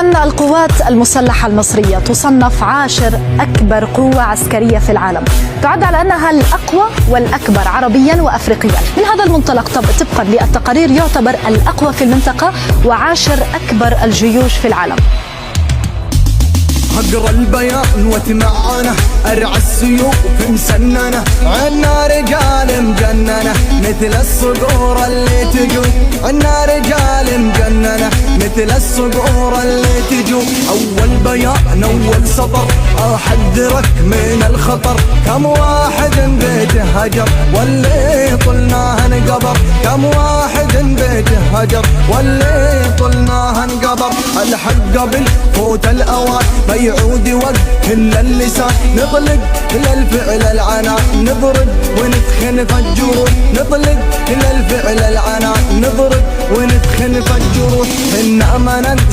إذن القوات المسلحة المصرية تصنف 10 أكبر قوة عسكرية في العالم، تعد على أنها الأقوى والأكبر عربيا وأفريقيا. من هذا المنطلق طبقا للتقارير يعتبر الأقوى في المنطقة و10 أكبر الجيوش في العالم. اقرا البيان واتمعنى، ارعى السيوف مسننه، عنا رجال مجننه مثل الصقور اللي تجوب، عنا رجال مجننه مثل الصقور اللي تجوب. اول بيان اول سطر احذرك من الخطر، كم واحد بيته هجر واللي طلناه انقبر، كم واحد بيته هجر واللي طلناه انقبر. الحق قبل فوت الاوان يعود وقت كل اللسان، نطلق كل الفعل العنان، نضرب ونثخن فالجروح، نطلق كل الفعل العنان، نضرب ونثخن فالجروح. إن ما ننسى